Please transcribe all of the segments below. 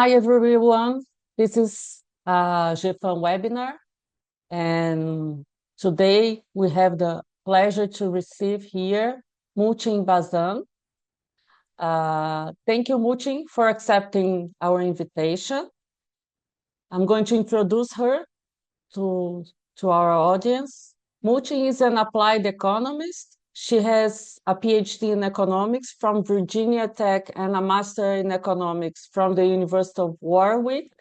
Hi, everyone. This is a GFAN webinar, and today we have the pleasure to receive here Muchin Bazán. Thank you, Muchin, for accepting our invitation. I'm going to introduce her to, to our audience. Muchin is an applied economist. She has a PhD in economics from Virginia Tech and a master in economics from the University of Warwick.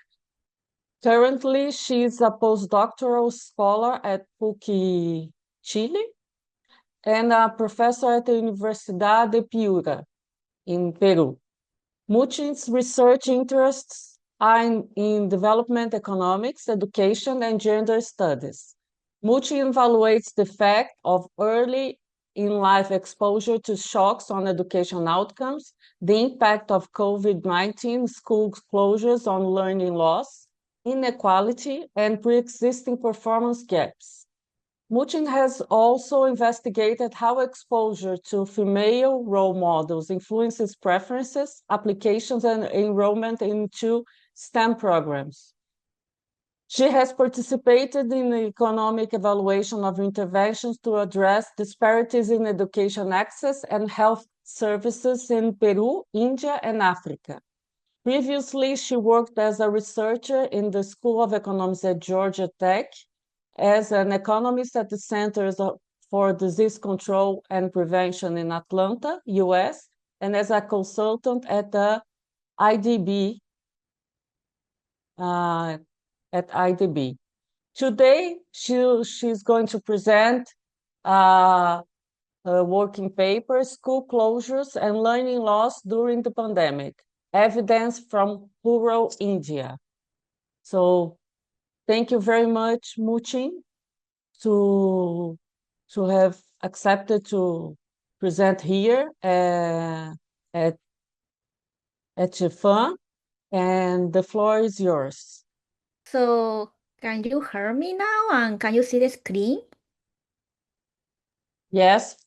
Currently, she is a postdoctoral scholar at PUC Chile and a professor at the Universidad de Piura in Peru. Muchin's research interests are in development economics, education, and gender studies. Muchin evaluates the effect of early in-life exposure to shocks on education outcomes, the impact of COVID-19 school closures on learning loss, inequality, and pre-existing performance gaps. Muchin has also investigated how exposure to female role models influences preferences, applications, and enrollment into STEM programs. She has participated in the economic evaluation of interventions to address disparities in education access and health services in Peru, India, and Africa. Previously, she worked as a researcher in the School of Economics at Georgia Tech, as an economist at the Centers for Disease Control and Prevention in Atlanta, US, and as a consultant at the IDB, Today, she's going to present a working paper, School Closures and Learning Loss During the Pandemic, Evidence from Rural India. So thank you very much, Muchin, to have accepted to present here at GFAN, and the floor is yours. So can you hear me now and can you see the screen? Yes,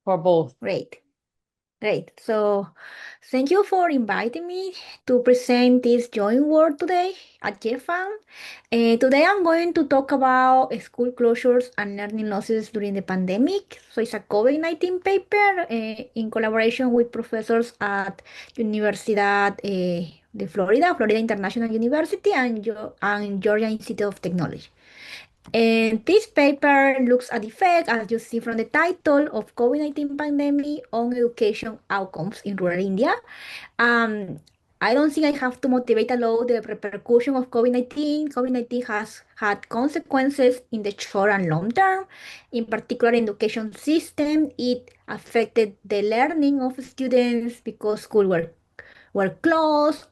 for both. Great. Great. So thank you for inviting me to present this joint work today at GFAN. Today I'm going to talk about school closures and learning losses during the pandemic. So it's a COVID-19 paper in collaboration with professors at Universidad de Florida, Florida International University, and Georgia Institute of Technology. And this paper looks at the effect, as you see from the title, of COVID-19 pandemic on education outcomes in rural India. I don't think I have to motivate a lot the repercussion of COVID-19. COVID-19 has had consequences in the short and long term. In particular, in the education system, it affected the learning of students because schools were closed.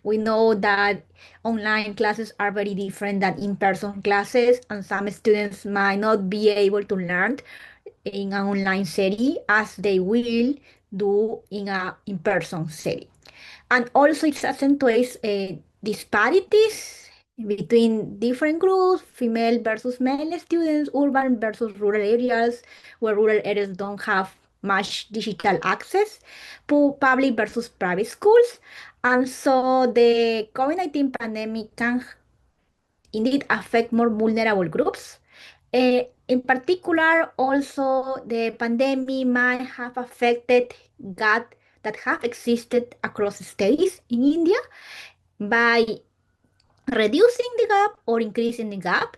We know that online classes are very different than in-person classes, and some students might not be able to learn in an online setting as they will do in a in-person setting. And also it accentuates disparities between different groups, female versus male students, urban versus rural areas, where rural areas don't have much digital access, public versus private schools. And so the COVID-19 pandemic can indeed affect more vulnerable groups. In particular, also the pandemic might have affected gaps that have existed across states in India by reducing the gap or increasing the gap.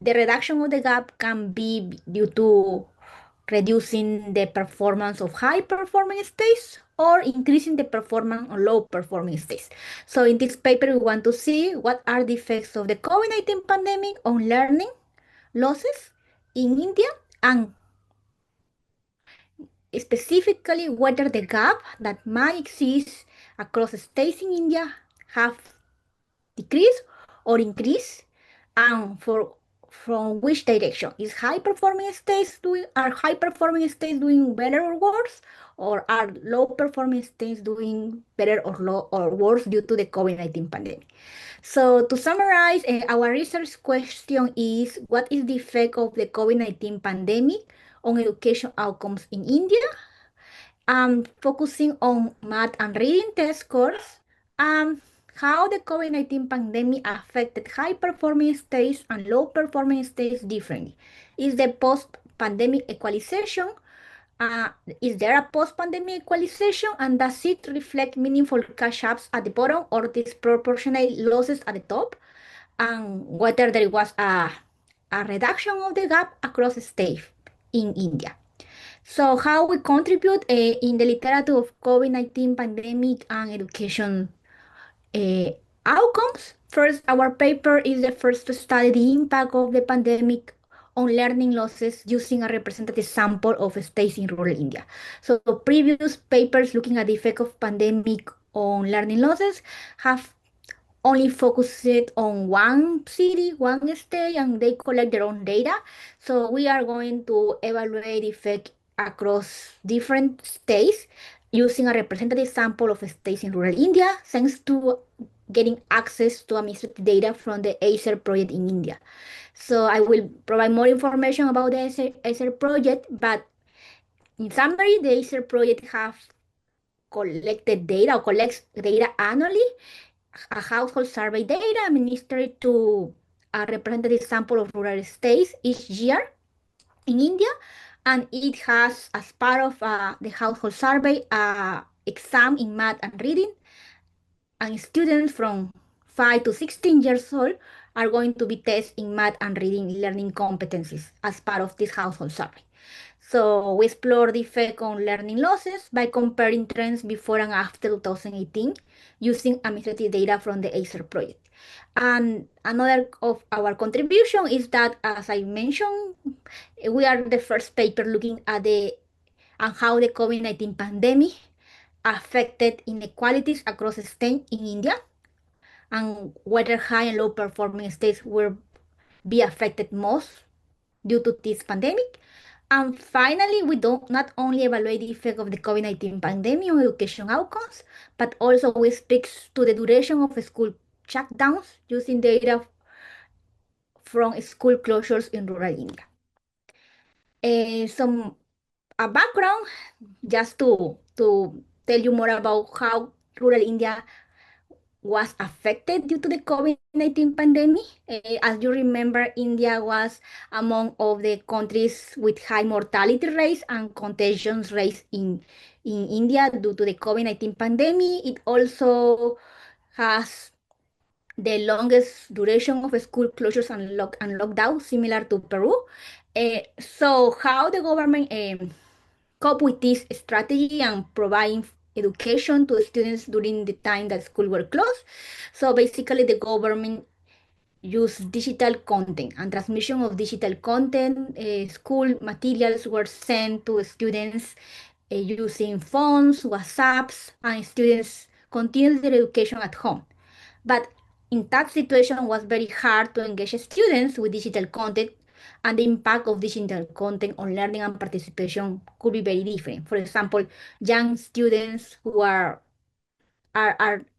The reduction of the gap can be due to reducing the performance of high performing states or increasing the performance of low performing states. So in this paper, we want to see what are the effects of the COVID-19 pandemic on learning losses in India, and specifically whether the gap that might exist across states in India have decreased or increased, and from which direction. Is high performing states doing Are high performing states doing better or worse, or are low performing states doing better or worse due to the COVID-19 pandemic? So to summarize, our research question is, what is the effect of the COVID-19 pandemic on education outcomes in India? Focusing on math and reading test scores. how the COVID-19 pandemic affected high-performing states and low-performing states differently. Is the post-pandemic equalization? Uh, is there a post-pandemic equalization, and does it reflect meaningful cash-ups at the bottom or disproportionate losses at the top? And whether there was a reduction of the gap across states in India. So how we contribute in the literature of COVID-19 pandemic and education uh, outcomes. First, our paper is the first to study the impact of the pandemic on learning losses using a representative sample of states in rural India. So previous papers looking at the effect of pandemic on learning losses have only focused on one city, one state, and they collect their own data. So we are going to evaluate the effect across different states using a representative sample of states in rural India, thanks to getting access to administrative data from the ACER project in India. So I will provide more information about the ACER project, but in summary, the ACER project have collected data or collects data annually, a household survey data administered to a representative sample of rural states each year in India, and it has, as part of the household survey, exam in math and reading, and students from 5 to 16 years old are going to be tested in math and reading learning competencies as part of this household survey. So we explore the effect on learning losses by comparing trends before and after 2018 using administrative data from the ACER project. And another of our contribution is that, as I mentioned, we are the first paper looking at the and how the COVID-19 pandemic affected inequalities across states in India, and whether high and low performing states will be affected most due to this pandemic. And finally, we don't not only evaluate the effect of the COVID-19 pandemic on education outcomes, but also we speak to the duration of school shutdowns using data from school closures in rural India. Some a background just to tell you more about how rural India was affected due to the COVID-19 pandemic. As you remember, India was among of the countries with high mortality rates and contagion rates in India due to the COVID-19 pandemic. It also has the longest duration of school closures and lockdown, similar to Peru. So how the government cope with this strategy and providing education to students during the time that school were closed. So basically the government used digital content and transmission of digital content. School materials were sent to students using phones, WhatsApps, and students continued their education at home. But in that situation, it was very hard to engage students with digital content, and the impact of digital content on learning and participation could be very different. For example, young students who are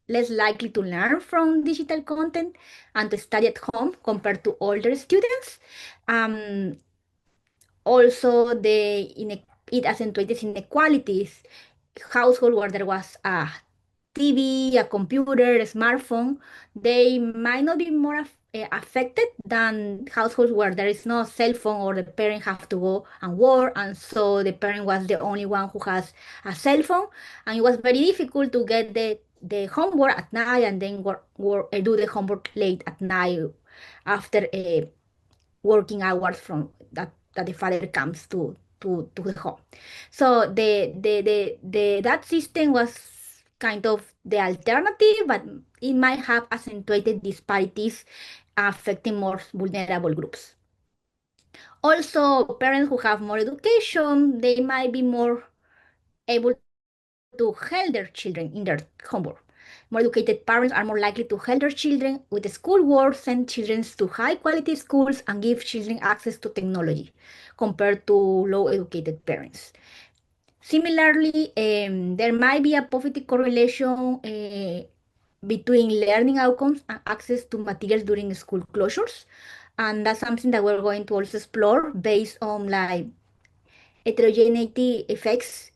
less likely to learn from digital content and to study at home compared to older students. Um, Also, it accentuates inequalities. Household where there was a TV, a computer, a smartphone, they might not be more affected than households where there is no cell phone or the parent have to go and work, and so the parent was the only one who has a cell phone, and it was very difficult to get the homework at night and then do the homework late at night after working hours from that the father comes to the home. So that system was kind of the alternative, but it might have accentuated disparities affecting more vulnerable groups. Also, parents who have more education, they might be more able to help their children in their homework. More educated parents are more likely to help their children with the schoolwork, send children to high quality schools, and give children access to technology compared to low educated parents. Similarly, there might be a positive correlation between learning outcomes and access to materials during school closures. And that's something that we're going to also explore based on like heterogeneity effects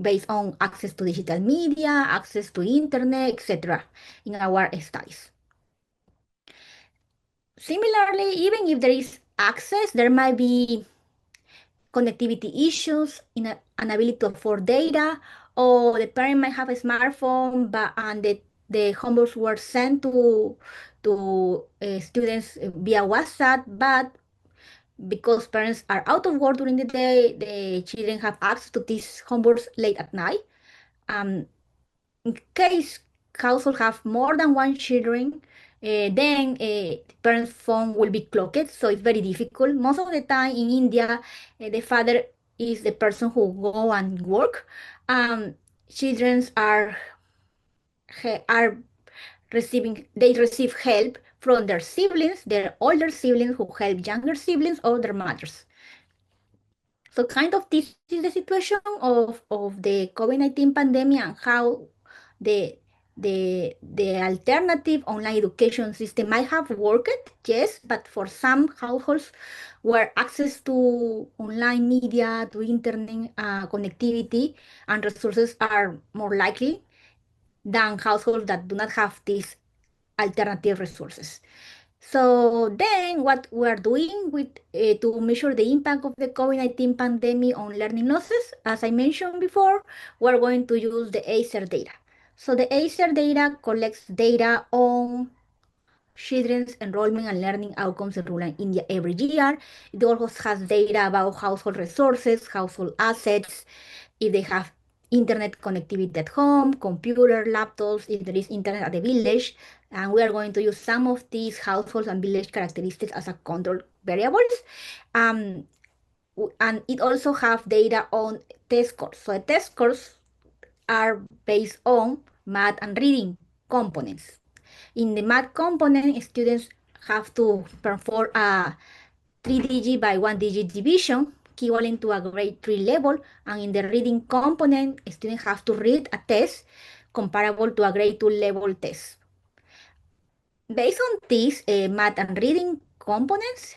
based on access to digital media, access to internet, etc. in our studies. Similarly, even if there is access, there might be connectivity issues, inability to afford data, or the parent might have a smartphone, but and the homeworks were sent to students via WhatsApp, but because parents are out of work during the day, the children have access to these homeworks late at night. Um, in case household have more than one children, then the parent's phone will be clocked, so it's very difficult. Most of the time in India, the father is the person who go and work. Children are receiving they receive help from their siblings, their older siblings who help younger siblings or their mothers. So kind of this is the situation of the COVID-19 pandemic and how the the alternative online education system might have worked, yes, but for some households where access to online media, to internet connectivity and resources are more likely than households that do not have these alternative resources. So then what we're doing with to measure the impact of the COVID-19 pandemic on learning losses, as I mentioned before, we're going to use the ACER data. So the ACER data collects data on children's enrollment and learning outcomes in rural India every year. It also has data about household resources, household assets, if they have internet connectivity at home, computer, laptops, if there is internet at the village. And we are going to use some of these households and village characteristics as a control variables. Um, and it also have data on test scores. So the test scores are based on math and reading components. In the math component, students have to perform a 3-digit by 1-digit division, equivalent to a grade 3 level. And in the reading component, students have to read a test comparable to a grade 2 level test. Based on these math and reading components,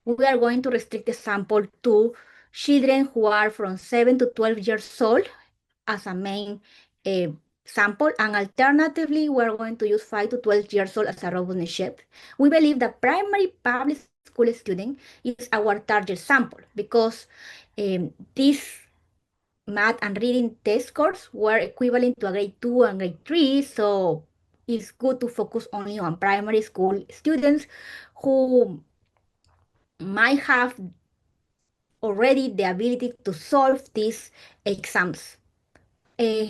we are going to restrict the sample to children who are from 7 to 12 years old as a main uh, sample, and alternatively, we're going to use 5 to 12 years old as a robustness check. We believe that primary public school student is our target sample because these math and reading test scores were equivalent to a grade 2 and grade 3, so it's good to focus only on primary school students who might have already the ability to solve these exams. uh,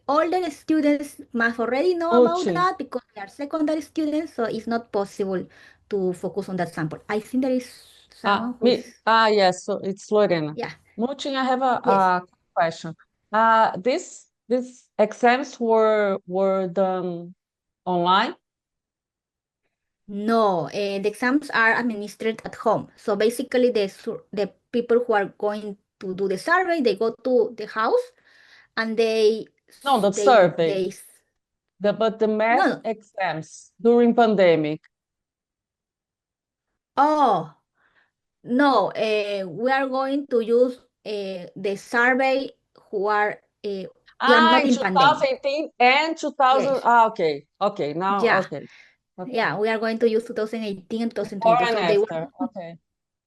Older students must already know about Muchin. that because they are secondary students, so it's not possible to focus on that sample. I think there is someone who is, Yes, so it's Lorena. yeah, Muchin, I have yes. a question. These exams were done online? No, the exams are administered at home. So basically, the people who are going to do the survey, they go to the house and No, the they survey, they but the no, math no. exams during pandemic. Oh, no, we are going to use the survey who are we are not In in pandemic. 2018 and 2000. Yes. Okay, okay, now, Yeah. okay, okay. Yeah, we are going to use 2018 and Before 2020. and So they were, after. Okay.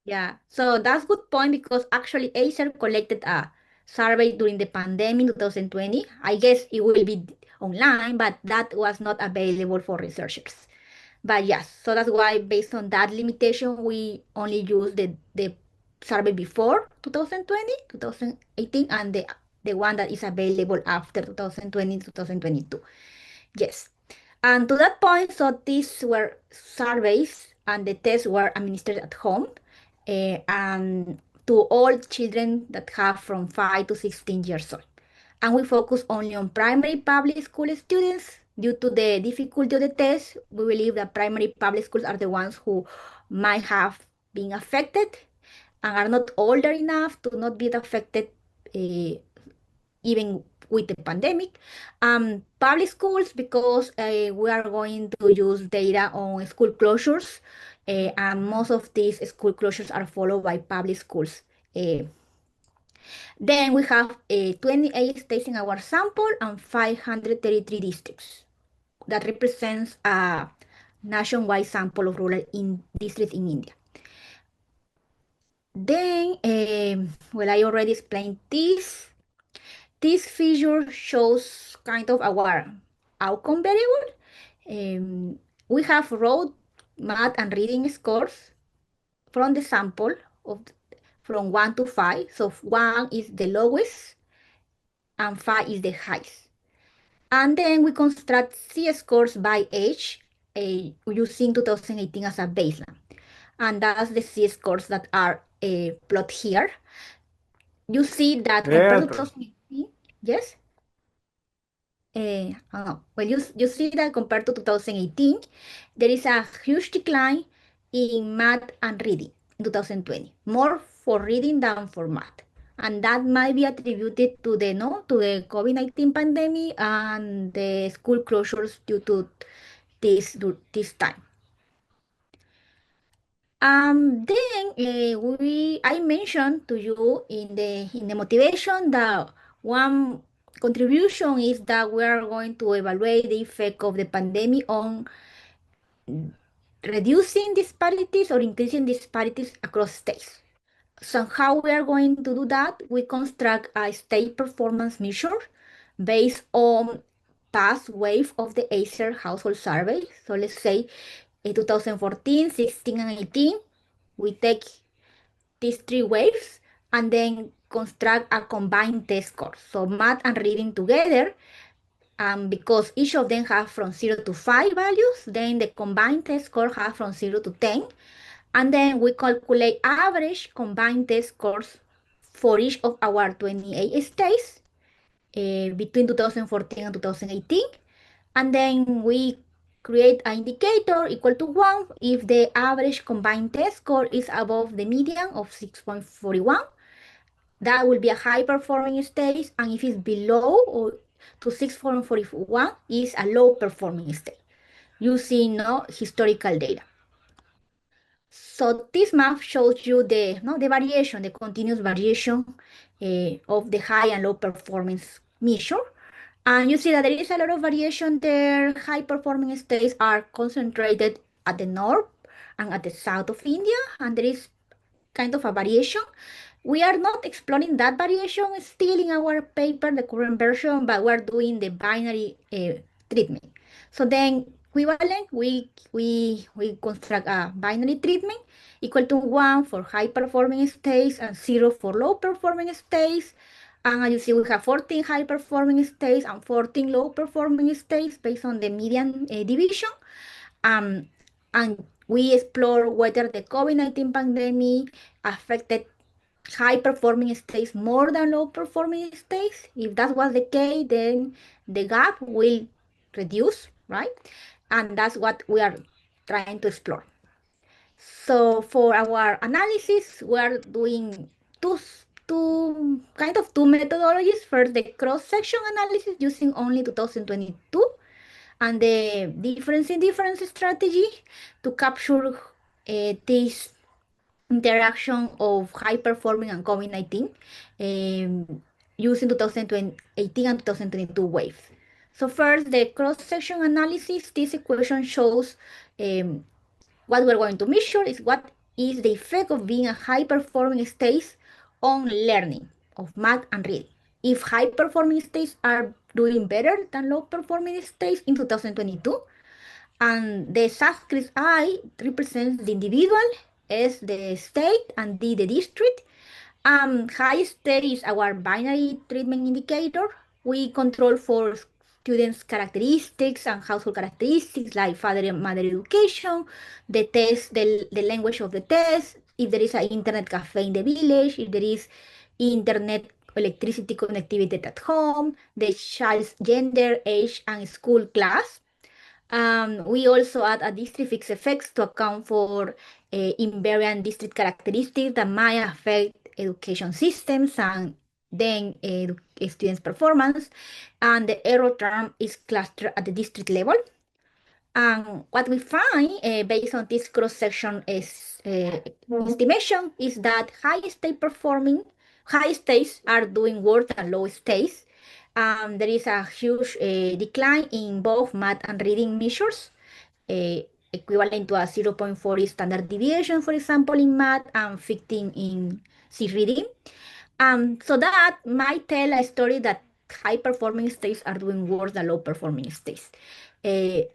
yeah. So that's good point because actually Acer collected a survey during the pandemic 2020. I guess it will be online, but that was not available for researchers. But yes, so that's why based on that limitation, we only use the survey before 2020, 2018, and the one that is available after 2020, 2022. Yes. And to that point, so these were surveys and the tests were administered at home and to all children that have from 5 to 16 years old. And we focus only on primary public school students. Due to the difficulty of the test, we believe that primary public schools are the ones who might have been affected and are not older enough to not be affected uh, even with the pandemic. Public schools, because we are going to use data on school closures, and most of these school closures are followed by public schools. Uh, Then we have 28 states in our sample and 533 districts. That represents a nationwide sample of rural districts in India. Then, well, I already explained this. This figure shows kind of our outcome variable. We have wrote math and reading scores from the sample of from 1 to 5. So 1 is the lowest and 5 is the highest. And then we construct C scores by age using 2018 as a baseline. And that's the C scores that are plot here. You see that compared to Certo. 2018, yes? Well, you see that compared to 2018, there is a huge decline in math and reading in 2020, more for reading than for math. And that might be attributed to the no to the COVID-19 pandemic and the school closures due to this time. Then I mentioned to you in the motivation that one contribution is that we are going to evaluate the effect of the pandemic on reducing disparities or increasing disparities across states. So how we are going to do that? We construct a state performance measure based on past wave of the ACER household survey. So let's say in 2014, 16, and 18, we take these three waves and then construct a combined test score. So math and reading together, because each of them have from 0 to 5 values, then the combined test score have from 0 to 10. And then we calculate average combined test scores for each of our 28 states between 2014 and 2018. And then we create an indicator equal to 1 if the average combined test score is above the median of 6.41. That will be a high performing state, and if it's below or to 6.41 is a low performing state using historical data. So this map shows you the variation, the continuous variation of the high and low performance measure. And you see that there is a lot of variation there. High performing states are concentrated at the north and at the south of India, and there is kind of a variation. We are not exploring that variation still in our paper, the current version, but we're doing the binary treatment. So then equivalent, we construct a binary treatment equal to 1 for high performing states and 0 for low performing states. And as you see, we have 14 high performing states and 14 low performing states based on the median division. And we explore whether the COVID-19 pandemic affected high performing states more than low performing states. If that was the case, then the gap will reduce, right? And that's what we are trying to explore. So for our analysis, we are doing two methodologies. First, the cross-section analysis using only 2022, and the difference in difference strategy to capture this interaction of high performing and COVID-19 using 2018 and 2022 waves. So first, the cross-section analysis, this equation shows what we're going to measure is what is the effect of being a high-performing state on learning of math and reading. If high-performing states are doing better than low-performing states in 2022, and the subscript I represents the individual, S the state, and D the district. High state is our binary treatment indicator. We control for students' characteristics and household characteristics like father and mother education, the test, the language of the test, if there is an internet cafe in the village, if there is internet electricity connectivity at home, the child's gender, age, and school class. We also add a district fixed effects to account for invariant district characteristics that might affect education systems and then students' performance. And the error term is clustered at the district level. And what we find based on this cross-section is estimation is that high state performing high states are doing worse than low states. There is a huge decline in both math and reading measures, uh, equivalent to a 0.40 standard deviation, for example, in math and 15 in C reading. So that might tell a story that high performing states are doing worse than low performing states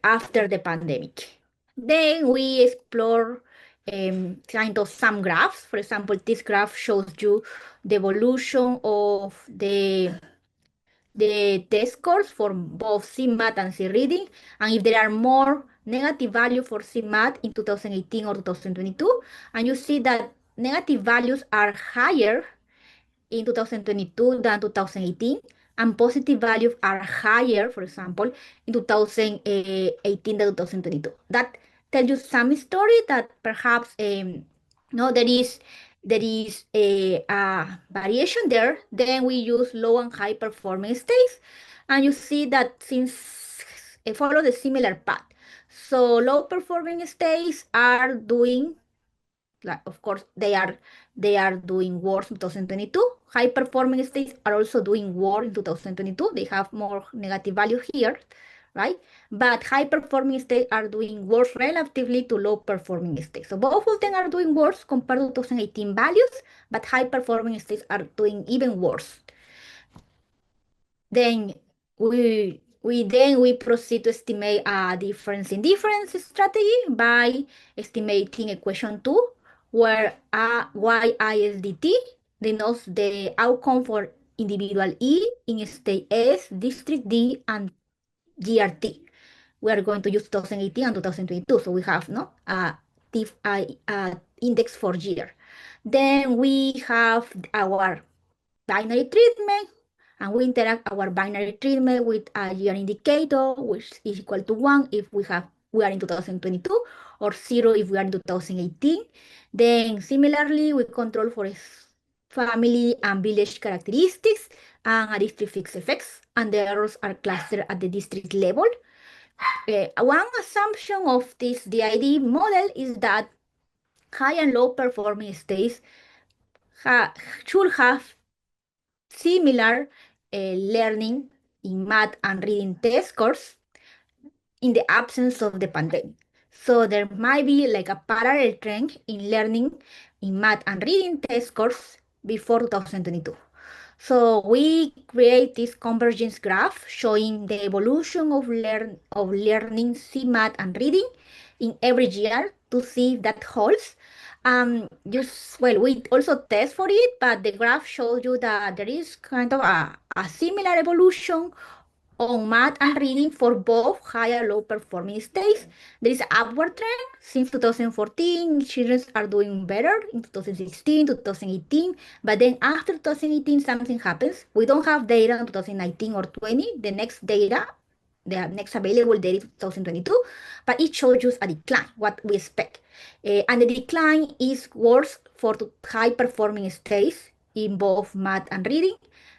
after the pandemic. Then we explore kind of some graphs. For example, this graph shows you the evolution of the test scores for both CMAT and C reading, and if there are more negative value for CMAT in 2018 or 2022, and you see that negative values are higher in 2022 than 2018, and positive values are higher, for example, in 2018 than 2022. That tells you some story that perhaps no, there is a variation there. Then we use low and high performing states, and you see that since it follows a similar path. So low performing states are doing, like, of course, they are doing worse in 2022. High performing states are also doing worse in 2022. They have more negative value here, right? But high performing states are doing worse relatively to low performing states. So both of them are doing worse compared to 2018 values, but high performing states are doing even worse. Then we proceed to estimate a difference in difference strategy by estimating equation 2, where YISDT denotes the outcome for individual E in state S, district D, and GRT. We are going to use 2018 and 2022, so we have no index for year. Then we have our binary treatment, and we interact our binary treatment with a year indicator, which is equal to 1 if we are in 2022, or 0 if we are in 2018. Then similarly, we control for family and village characteristics and a district fixed effects, and the errors are clustered at the district level. One assumption of this DID model is that high and low performing states should have similar learning in math and reading test scores in the absence of the pandemic. So there might be like a parallel trend in learning in math and reading test scores before 2022. So we create this convergence graph showing the evolution of learning C math and reading in every year to see if that holds. We also test for it, but the graph shows you that there is kind of a similar evolution on math and reading for both high and low performing states. There is an upward trend since 2014. Children are doing better in 2016, 2018, but then after 2018, something happens. We don't have data in 2019 or 20. The next available data is 2022, but it shows you a decline, what we expect. And the decline is worse for high performing states in both math and reading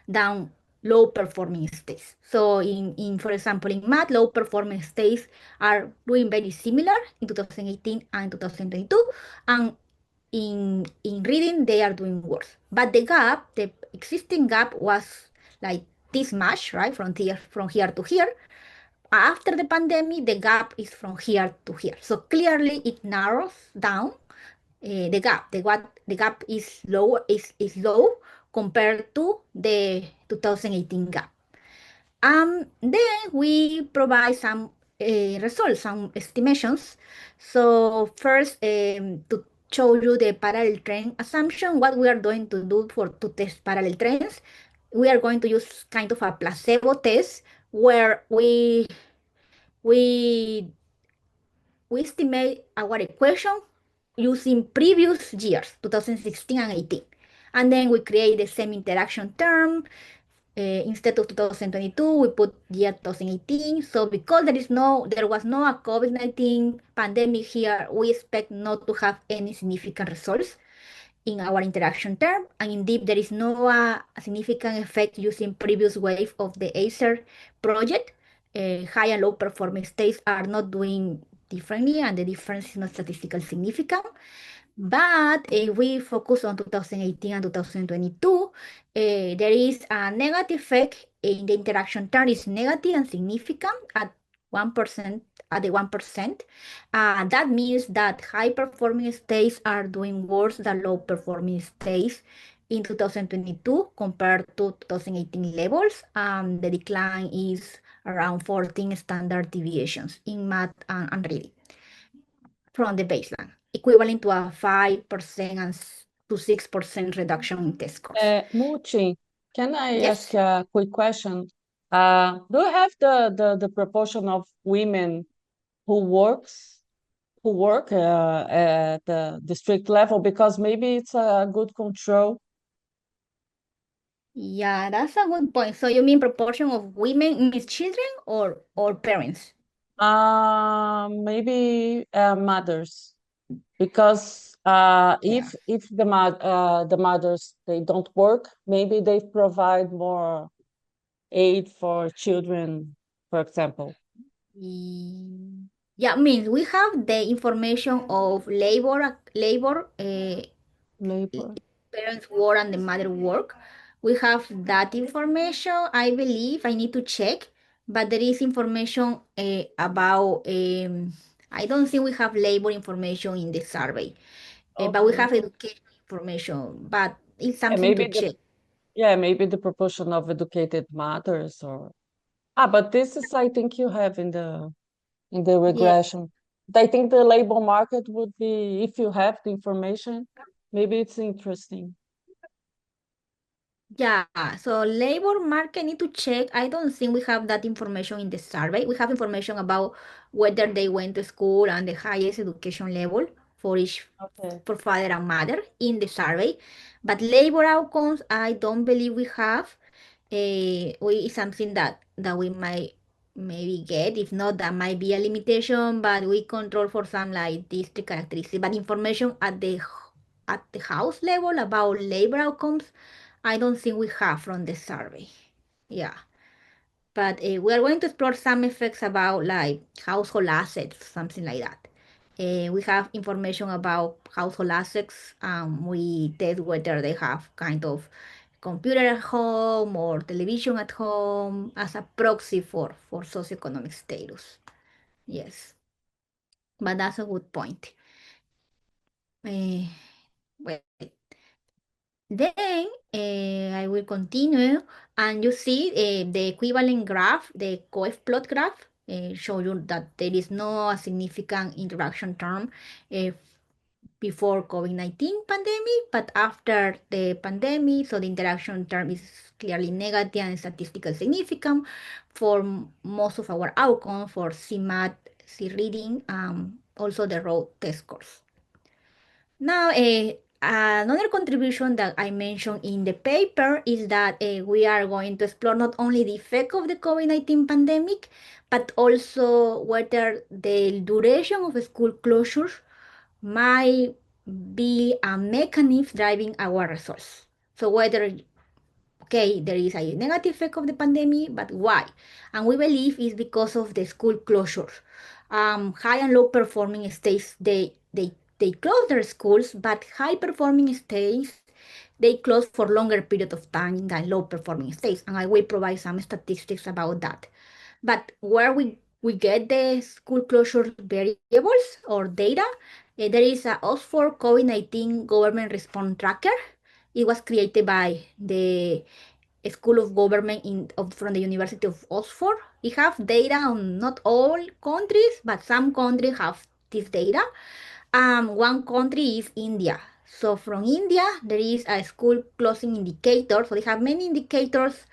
than low performing states. So for example, in math, low performing states are doing very similar in 2018 and 2022. And in reading, they are doing worse. But the existing gap was like this much, right? From here to here. After the pandemic, the gap is from here to here. So clearly it narrows down the gap. The gap is low compared to the 2018 gap. Then we provide some results, some estimations. So first, to show you the parallel trend assumption, what we are going to do to test parallel trends, we are going to use kind of a placebo test where we estimate our equation using previous years, 2016 and 18. And then we create the same interaction term. Instead of 2022, we put year 2018. So because there was no a COVID-19 pandemic here, we expect not to have any significant results in our interaction term. And indeed, there is no significant effect using previous wave of the ACER project. High and low performing states are not doing differently, and the difference is not statistically significant. But if we focus on 2018 and 2022, there is a negative effect in the interaction term is negative and significant at 1%, at the 1%. That means that high performing states are doing worse than low performing states in 2022 compared to 2018 levels. The decline is around 14 standard deviations in math and reading from the baseline, equivalent to a 5% and to 6% reduction in test scores. Muchin, can I ask Yes. a quick question? Do you have the proportion of women who work at the district level? Because maybe it's a good control. Yeah, that's a good point. So you mean proportion of women means children or parents? Maybe mothers, because Yeah. if the mothers they don't work, maybe they provide more aid for children, for example. Yeah, means we have the information of labor Labor. parents work and the mother work. We have that information. I believe I need to check, but there is information about. I don't think we have labor information in the survey, but we Okay. have education information. But it's Yeah, something to maybe the check. yeah, maybe the proportion of educated mothers or but this is I think you have in the Yeah, regression. I think the labor market would be if you have the information, maybe it's interesting. yeah. So labor market need to check. I don't think we have that information in the survey. We have information about whether they went to school and the highest education level for each Okay. for father and mother in the survey. But labor outcomes, I don't believe we have. We something that we might maybe get. If not, that might be a limitation. But we control for some like district characteristics. But information at the house level about labor outcomes, I don't think we have from the survey. Yeah. But we are going to explore some effects about like household assets, something like that. We have information about household assets. We test whether they have kind of computer at home or television at home as a proxy for socioeconomic status. Yes, but that's a good point. Uh, well, then I will continue, and you see the equivalent graph, the coef plot graph, show you that there is no significant interaction term uh, before COVID-19 pandemic, but after the pandemic, so the interaction term is clearly negative and statistically significant for most of our outcomes for CMAT, C reading, also the road test scores. Now, another contribution that I mentioned in the paper is that we are going to explore not only the effect of the COVID-19 pandemic, but also whether the duration of school closures might be a mechanism driving our results. So whether okay, there is a negative effect of the pandemic, but why? And we believe it's because of the school closures. High and low performing states, they close their schools, but high performing states, they close for longer period of time than low performing states. And I will provide some statistics about that. But where we get the school closure variables or data, there is a Oxford COVID-19 government response tracker. It was created by the School of Government from the University of Oxford. We have data on not all countries, but some countries have this data. One country is India. So from India, there is a school closing indicator. So they have many indicators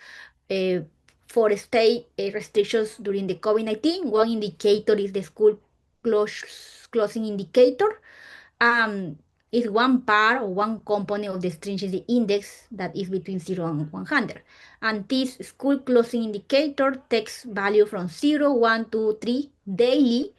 uh, for state restrictions during the COVID-19. One indicator is the school closing indicator. Um, is one part or one component of the stringency index that is between 0 and 100. And this school closing indicator takes value from 0, 1, 2, 3 daily,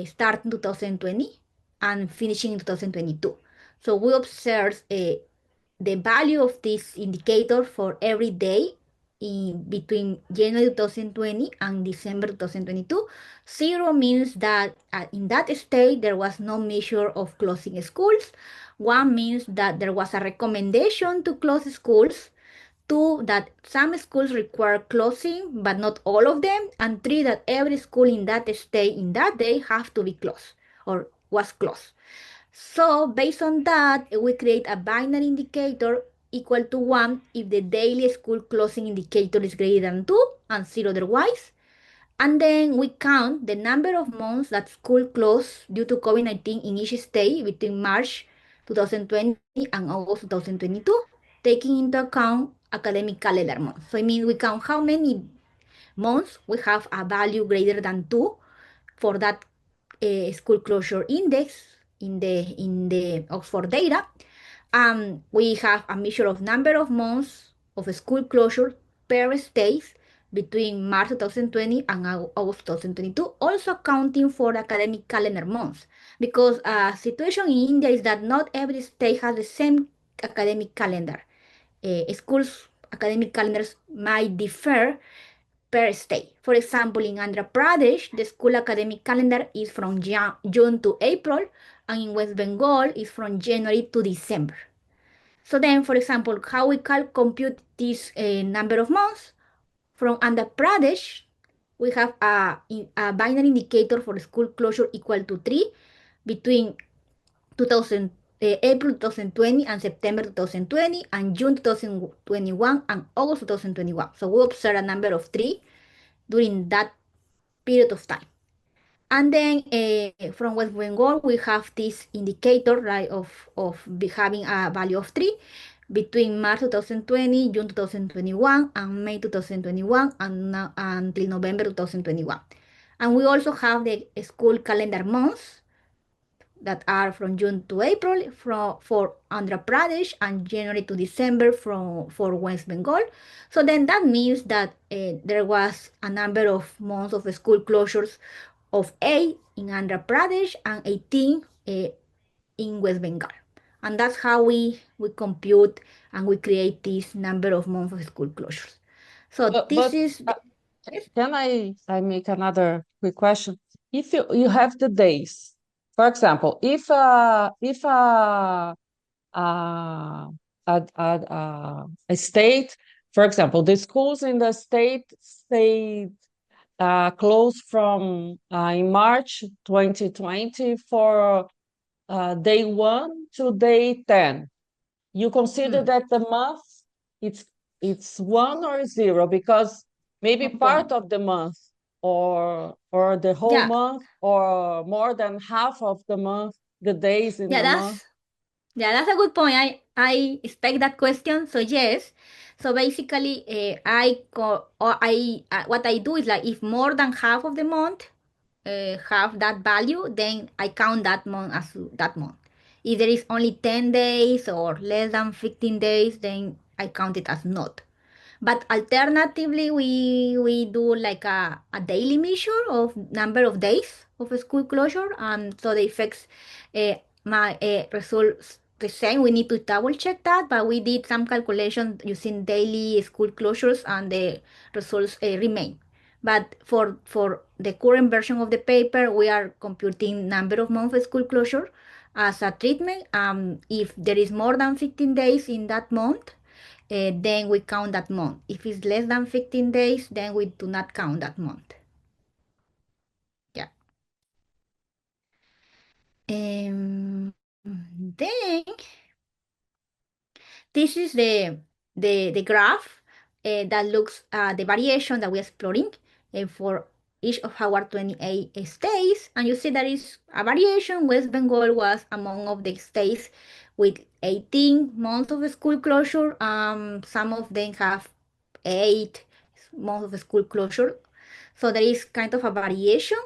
starting 2020 and finishing in 2022. So we observe the value of this indicator for every day in between January 2020 and December 2022. Zero means that in that state there was no measure of closing schools. One means that there was a recommendation to close schools. Two, that some schools require closing, but not all of them. And three, that every school in that state in that day have to be closed or was closed. So based on that, we create a binary indicator equal to 1 if the daily school closing indicator is greater than 2 and 0 otherwise. And then we count the number of months that school closed due to COVID-19 in each state between March 2020 and August 2022, taking into account academic calendar months. So it means we count how many months we have a value greater than 2 for that school closure index in the Oxford data. We have a measure of number of months of school closure per state between March 2020 and August 2022, also accounting for academic calendar months. Because situation in India is that not every state has the same academic calendar. Schools' academic calendars might differ per state. For example, in Andhra Pradesh, the school academic calendar is from June to April, and in West Bengal is from January to December. So then, for example, how we can compute this number of months? From Andhra Pradesh, we have a binary indicator for school closure equal to 3 between 2000, April 2020 and September 2020 and June 2021 and August 2021. So we observe a number of 3 during that period of time. And then from West Bengal, we have this indicator, right, of having a value of 3 between March 2020, June 2021, and May 2021, and until November 2021. And we also have the school calendar months that are from June to April for Andhra Pradesh and January to December for West Bengal. So then that means that there was a number of months of school closures of 8 in Andhra Pradesh and 18 in West Bengal. And that's how we compute and we create this number of months of school closures. So this is... Can I make another quick question? If you have the days, for example, if a state, for example, the schools in the state stayed closed from in March 2020 for day 1 to day 10. You consider that the month it's 1 or 0 because maybe part of the month or the whole month or more than half of the month, the days in the month. Yeah, that's a good point. I expect that question. So yes. So basically, what I do is like if more than half of the month have that value, then I count that month as that month. If there is only 10 days or less than 15 days, then I count it as not. But alternatively, we do like a daily measure of number of days of school closure, and so the effects my results the same. We need to double check that, but we did some calculations using daily school closures, and the results remain. But for the current version of the paper, we are computing number of months of school closure as a treatment. If there is more than 15 days in that month, then we count that month. If it's less than 15 days, then we do not count that month. Yeah. Then this is the graph that looks at the variation that we're exploring for each of our 28 states. And you see there is a variation. West Bengal was among of the states with 18 months of school closure. Some of them have 8 months of school closure. So there is kind of a variation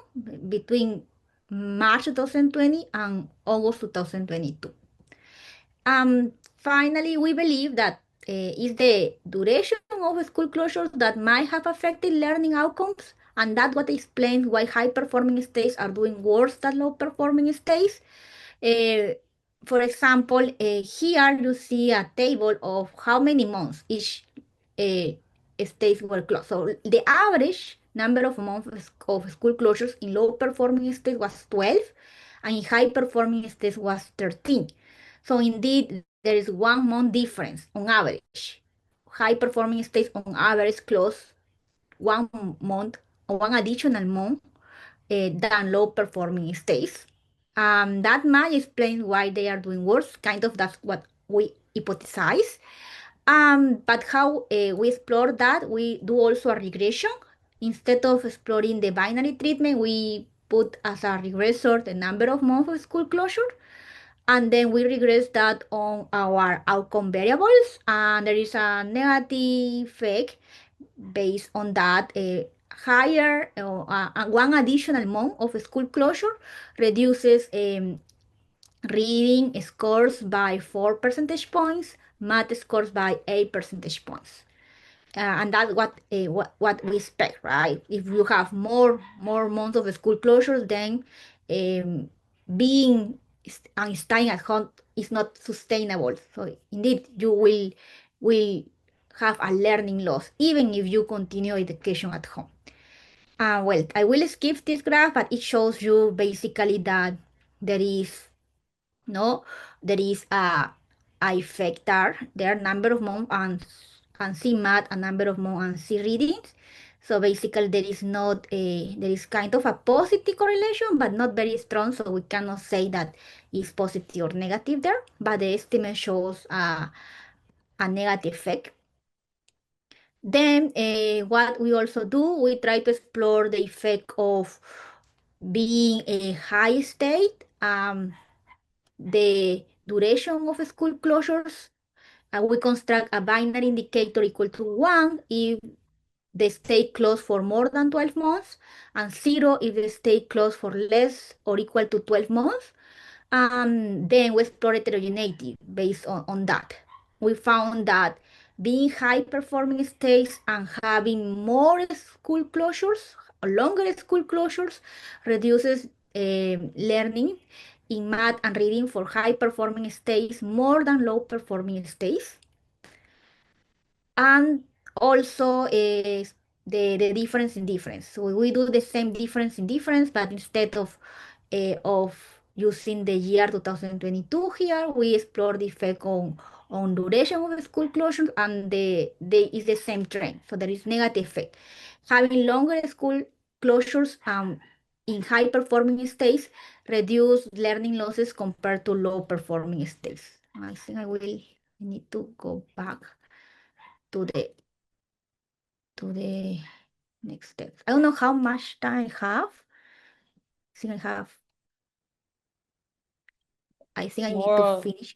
between March 2020 and August 2022. Finally, we believe that is the duration of school closures that might have affected learning outcomes, and that's what explains why high-performing states are doing worse than low-performing states. For example, here you see a table of how many months each states were closed. So the average number of months of school closures in low performing states was 12, and in high performing states was 13. So indeed, there is 1 month difference on average. High performing states on average close 1 month or one additional month than low performing states. That might explain why they are doing worse. Kind of that's what we hypothesize. But how we explore that, we do also a regression. Instead of exploring the binary treatment, we put as a regressor the number of months of school closure, and then we regress that on our outcome variables, and there is a negative effect based on that. Higher one additional month of school closure reduces reading scores by 4 percentage points, math scores by 8 percentage points. And that's what we expect, right? If you have more months of school closures, then um, being and staying at home is not sustainable. So indeed, you will have a learning loss even if you continue education at home. Well, I will skip this graph, but it shows you basically that there is no there is a factor there number of months and see math a number of months and see readings. So basically there is not a there is kind of a positive correlation but not very strong, so we cannot say that it's positive or negative there, but the estimate shows a negative effect. Then what we also do, we try to explore the effect of being a high state, the duration of school closures, and we construct a binary indicator equal to 1 if the stay closed for more than 12 months, and 0 if the stay closed for less or equal to 12 months. And then we explore heterogeneity based on that. We found that being high performing states and having more school closures, longer school closures, reduces learning in math and reading for high performing states more than low performing states. And also the difference in difference. So we do the same difference in difference, but instead of using the year 2022 here, we explore the effect on duration of school closures, and is the same trend. So there is negative effect. Having longer school closures in high performing states reduce learning losses compared to low performing states. I think I will need to go back to the next step. I don't know how much time I have. I think I need to More finish.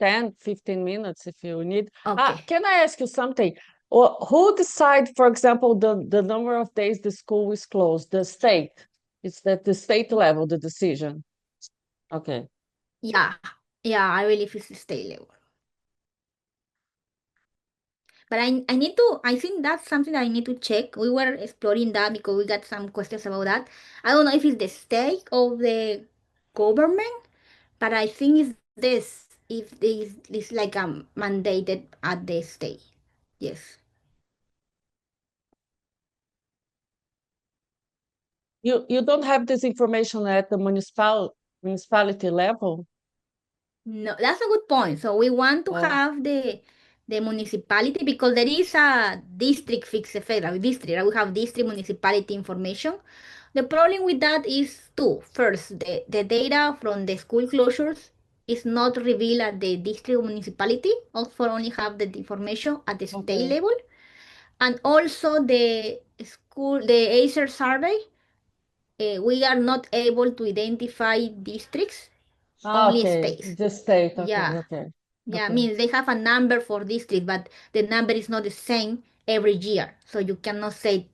10, 15 minutes if you need. Okay. Can I ask you something? Who decide, for example, the number of days the school is closed? The state. It's at the state level, the decision. Okay. Yeah. Yeah, I believe it's stay level. But I need to, I think that's something that I need to check. We were exploring that because we got some questions about that. I don't know if it's the state of the government, but I think it's this, if this like mandated at the state. Yes. You don't have this information at the municipality level? No, that's a good point. So we want to Oh, have the municipality because there is a district fixed federal district. Right? We have district municipality information. The problem with that is two. First, the data from the school closures is not revealed at the district municipality. Also, only have the information at the state okay. level, and also the school the ACER survey. We are not able to identify districts, only Okay. states. The state. Okay, Yeah. okay. Yeah, Okay. means they have a number for district, but the number is not the same every year. So you cannot say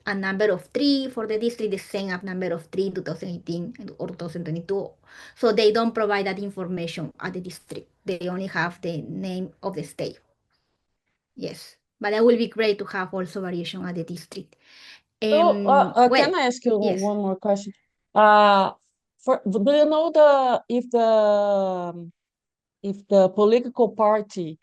a number of three for the district the same as number of three in 2018 or 2022. So they don't provide that information at the district. They only have the name of the state. Yes, but that will be great to have also variation at the district. So, Well, can I ask you yes. one more question? Uh, do you know if the political party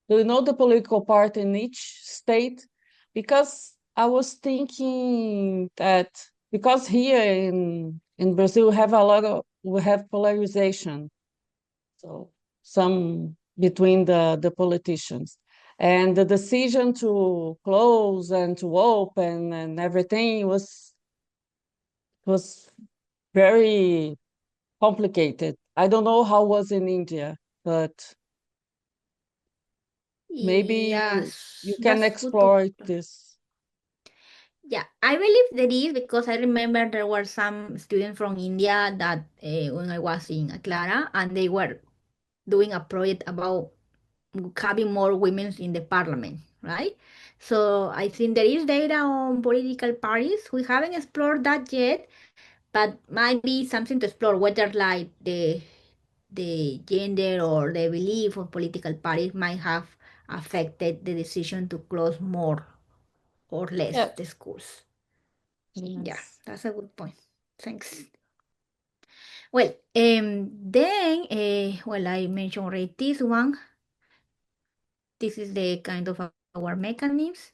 Do you know the political party in each state? Because I was thinking that because here in Brazil we have polarization, so some between the politicians. And the decision to close and to open and everything was very complicated. I don't know how it was in India, but maybe you Yes, can that's good to. explore this. Yeah, I believe there is because I remember there were some students from India that when I was in Clara and they were doing a project about having more women in the parliament, right? So I think there is data on political parties. We haven't explored that yet, but might be something to explore whether like the gender or the belief of political parties might have affected the decision to close more or less Yeah. the schools. Yeah, Yes. that's a good point. Thanks. Well, then, well, I mentioned already this one. This is the kind of our mechanisms.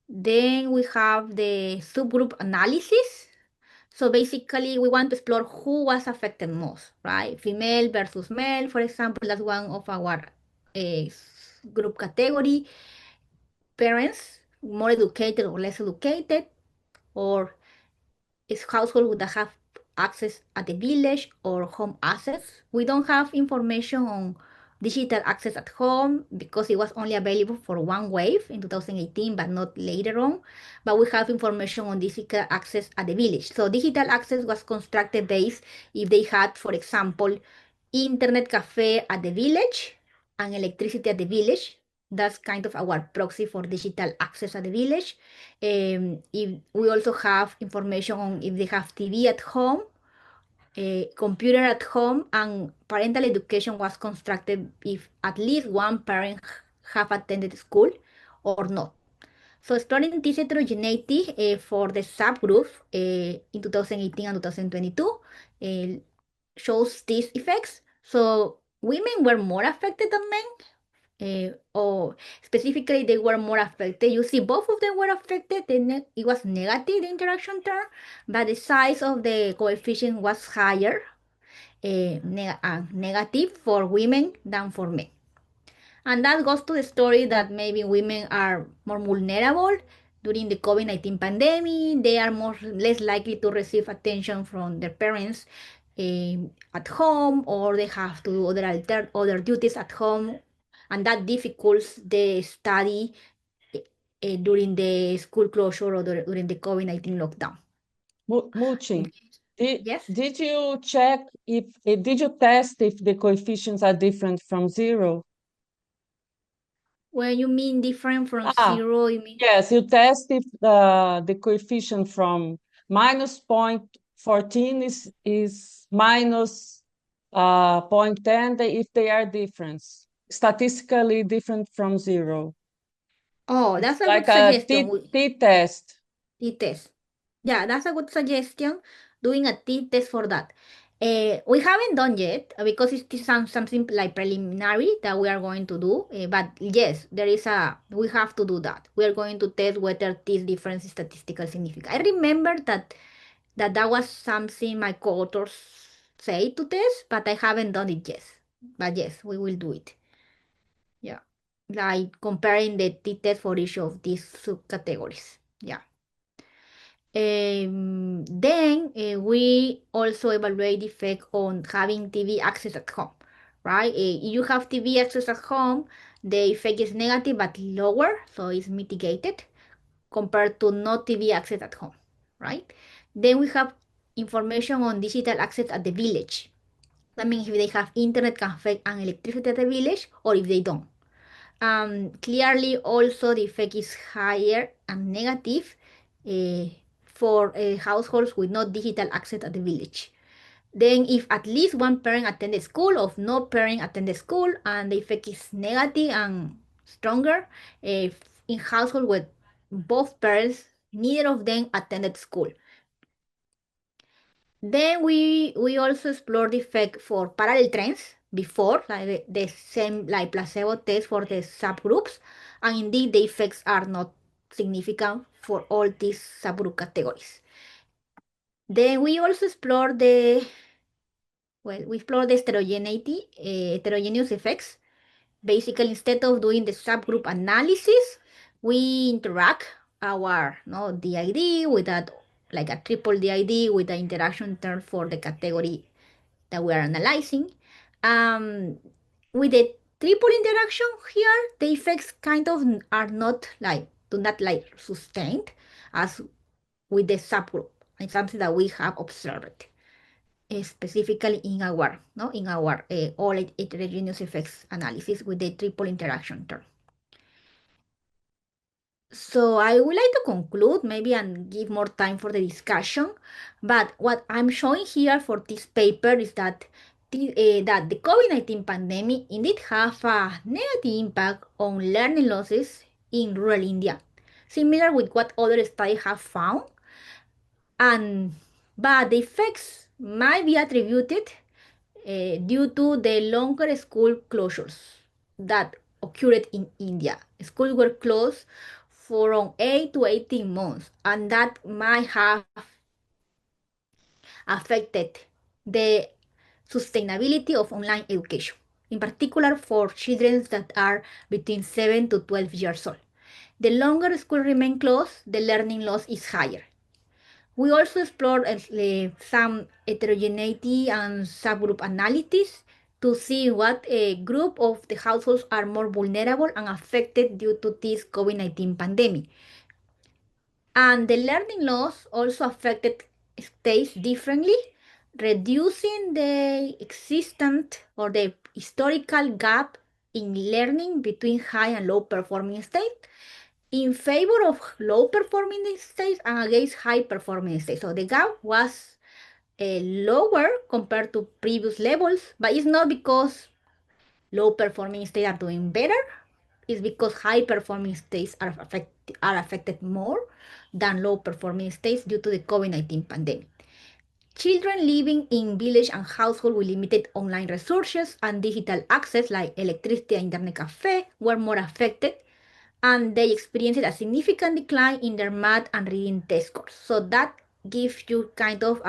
Then we have the subgroup analysis. So basically, we want to explore who was affected most, right? Female versus male, for example, that's one of our uh, group category. Parents, more educated or less educated, or is household that have access at the village or home access. We don't have information on digital access at home because it was only available for one wave in 2018, but not later on. But we have information on digital access at the village. So digital access was constructed based if they had, for example, internet cafe at the village and electricity at the village. That's kind of our proxy for digital access at the village. If we also have information on if they have TV at home, a computer at home, and parental education was constructed if at least one parent have attended school or not. So exploring this heterogeneity for the subgroups in 2018 and 2022 uh, shows these effects. So women were more affected than men, or specifically they were more affected. You see, both of them were affected. It was negative, the interaction term, but the size of the coefficient was higher, negative for women than for men. And that goes to the story that maybe women are more vulnerable during the COVID-19 pandemic. They are more less likely to receive attention from their parents at home, or they have to do other duties at home, and that difficults the study during the school closure or during the COVID-19 lockdown. Muchin, did, Yes. did you check if, did you test if the coefficients are different from zero? When you mean different from Ah, zero, you mean? yes, you test if the coefficient from minus 0.14 is minus 0.10 if they are different, statistically different from zero. Oh, It's that's a good like a suggestion. t-test. T-test. Yeah, that's a good suggestion. Doing a T-test for that. We haven't done yet because it's something like preliminary that we are going to do. But yes, we have to do that. We are going to test whether this difference is statistical significant. I remember that was something my co-authors say to test, but I haven't done it yet. But yes, we will do it. Yeah, like comparing the T-test for each of these subcategories. Yeah. Then we also evaluate the effect on having TV access at home, right? If you have TV access at home, the effect is negative but lower, so it's mitigated compared to no TV access at home, right? Then we have information on digital access at the village. That means if they have internet, cafe, and electricity at the village, or if they don't. Clearly, also the effect is higher and negative uh, for households with no digital access at the village. Then, if at least one parent attended school, or no parent attended school, and the effect is negative and stronger in household with both parents, neither of them attended school. Then we also explore the effect for parallel trends. before, like the same like placebo test for the subgroups, and indeed the effects are not significant for all these subgroup categories. Then we also explore the heterogeneous effects. Basically, instead of doing the subgroup analysis, we interact our DID with that, like a triple DID with the interaction term for the category that we are analyzing. With the triple interaction here, the effects kind of are not like do not like sustained as with the subgroup. It's something that we have observed specifically in our all heterogeneous effects analysis with the triple interaction term. So I would like to conclude maybe and give more time for the discussion. But what I'm showing here for this paper is that the COVID-19 pandemic indeed have a negative impact on learning losses in rural India, similar with what other studies have found. But the effects might be attributed due to the longer school closures that occurred in India. Schools were closed for around 8 to 18 months, and that might have affected the sustainability of online education, in particular for children that are between 7 to 12 years old. The longer school remain closed, the learning loss is higher. We also explored some heterogeneity and subgroup analysis to see what a group of the households are more vulnerable and affected due to this COVID-19 pandemic. And the learning loss also affected states differently, reducing the existent or the historical gap in learning between high and low performing states in favor of low performing states and against high performing states. So the gap was lower compared to previous levels, but it's not because low performing states are doing better. It's because high performing states are affected more than low performing states due to the COVID-19 pandemic. Children living in village and household with limited online resources and digital access like electricity and internet cafe were more affected, and they experienced a significant decline in their math and reading test scores. So that gives you kind of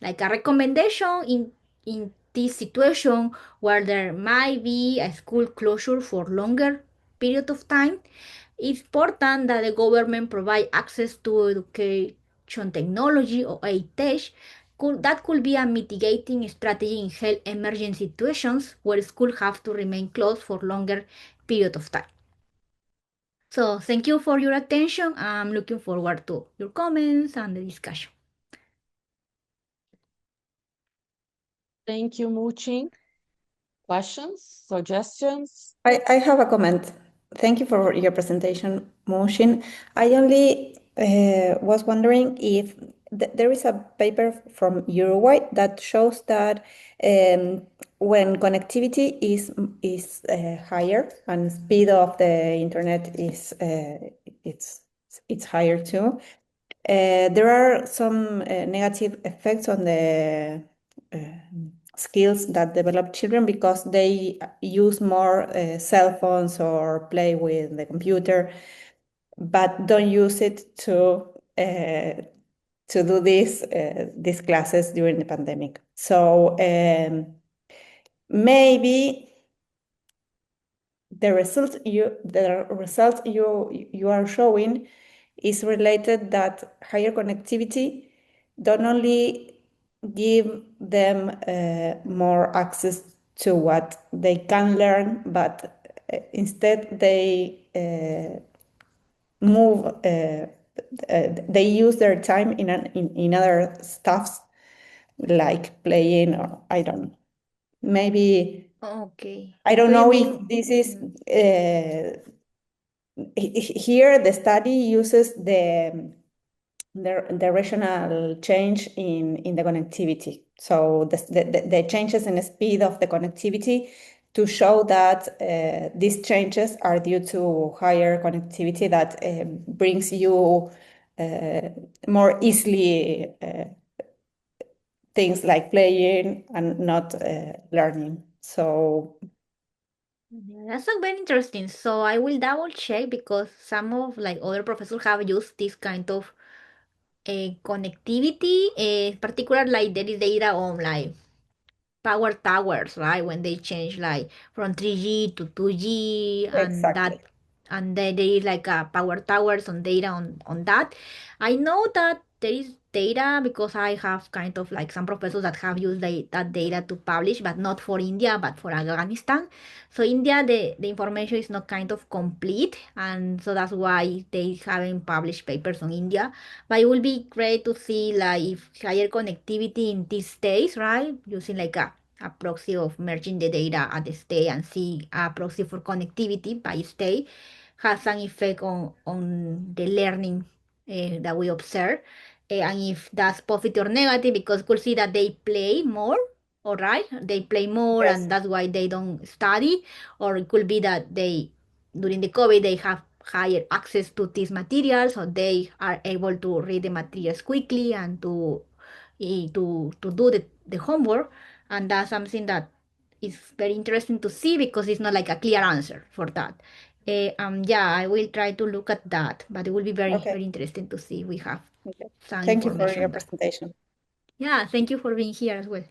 like a recommendation in this situation where there might be a school closure for longer period of time. It's important that the government provide access to education technology or EdTech. That could be a mitigating strategy in health emergency situations where schools have to remain closed for longer period of time. So thank you for your attention. I'm looking forward to your comments and the discussion. Thank you, Muchin. Questions, suggestions? I have a comment. Thank you for your presentation, Muchin. I only was wondering if there is a paper from Uruguay that shows that when connectivity is higher and speed of the internet is it's higher too, there are some negative effects on the uh, skills that develop children because they use more cell phones or play with the computer, but don't use it to do these classes during the pandemic. So maybe the results you are showing is related that higher connectivity don't only give them more access to what they can learn, but instead they move they use their time in other stuffs like playing or I don't know. Maybe Okay. I don't Do you know mean if this is here the study uses the regional change in the connectivity. So the changes in the speed of the connectivity to show that these changes are due to higher connectivity that brings you more easily things like playing and not learning. So Yeah, that's so very interesting. So I will double check because some of like other professors have used this kind of connectivity, particular like there is data on like power towers, right? When they change like from 3G to 2G and that, exactly. and then there is like a power towers on data on that. I know that there is data because I have kind of like some professors that have used that data to publish, but not for India, but for Afghanistan. So India, the information is not kind of complete, and so that's why they haven't published papers on India. But it will be great to see like if higher connectivity in these states, right? Using like a proxy of merging the data at the state and see a proxy for connectivity by state has an effect on the learning that we observe. And if that's positive or negative, because we'll see that they play more, all right? They play more Yes. and that's why they don't study. Or it could be that they, during the COVID, they have higher access to these materials, so they are able to read the materials quickly and to do the homework. And that's something that is very interesting to see because it's not like a clear answer for that. Yeah, I will try to look at that, but it will be very, Okay. very interesting to see if we have Okay. some Thank you for information your on that. presentation. Yeah, thank you for being here as well.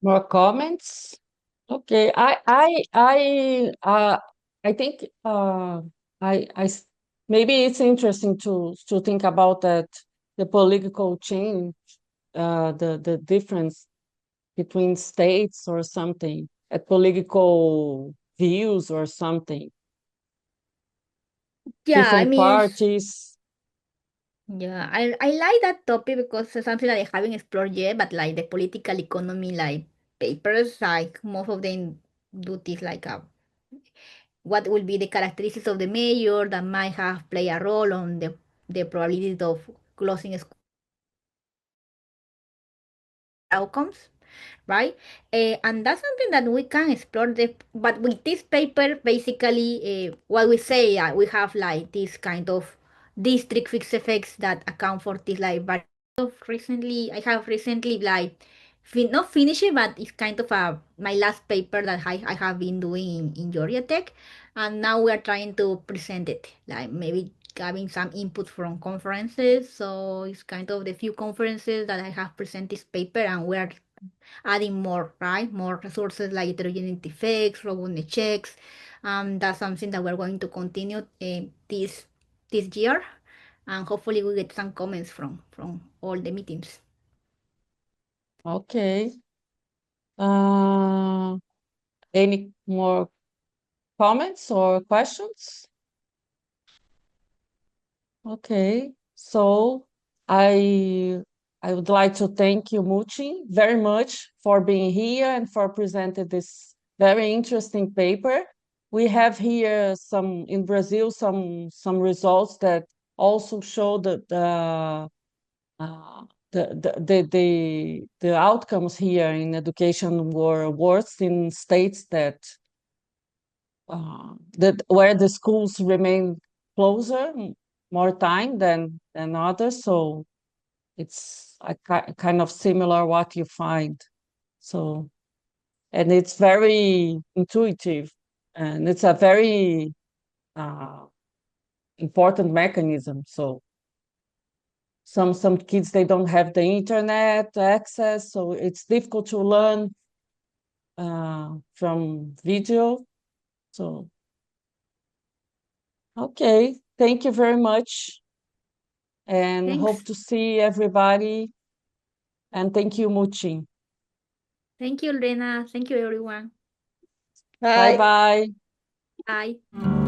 More comments? Okay, I think maybe it's interesting to think about that the political change, the difference between states or something, at political views or something, Yeah, I different mean, parties. yeah, I like that topic because it's something that I haven't explored yet, but like the political economy, like papers, like most of them do this like what will be the characteristics of the mayor that might have played a role on the probability of closing school outcomes, right? And that's something that we can explore. But with this paper, basically, what we say, we have like this kind of district fixed effects that account for this like recently. I have recently like not finished it, but it's kind of my last paper that I have been doing in Georgia Tech, and now we are trying to present it, like maybe having some input from conferences. So it's kind of the few conferences that I have presented this paper, and we're adding more, right? More resources like heterogeneity effects, robustness checks. That's something that we're going to continue this year, and hopefully we get some comments from all the meetings. Okay. Uh, any more comments or questions? Okay, so I I would like to thank you, Muchin, very much for being here and for presenting this very interesting paper. We have here some in Brazil some results that also show that uh, the outcomes here in education were worse in states that where the schools remain closer more time than others. So it's kind of similar what you find. So, and it's very intuitive, and it's a very uh, important mechanism. So some kids they don't have the internet access, so it's difficult to learn from video. So okay, thank you very much, and hope Thanks. to see everybody. And thank you, Muchin. Thank you, Lorena. Thank you, everyone. Bye Bye. bye. Bye.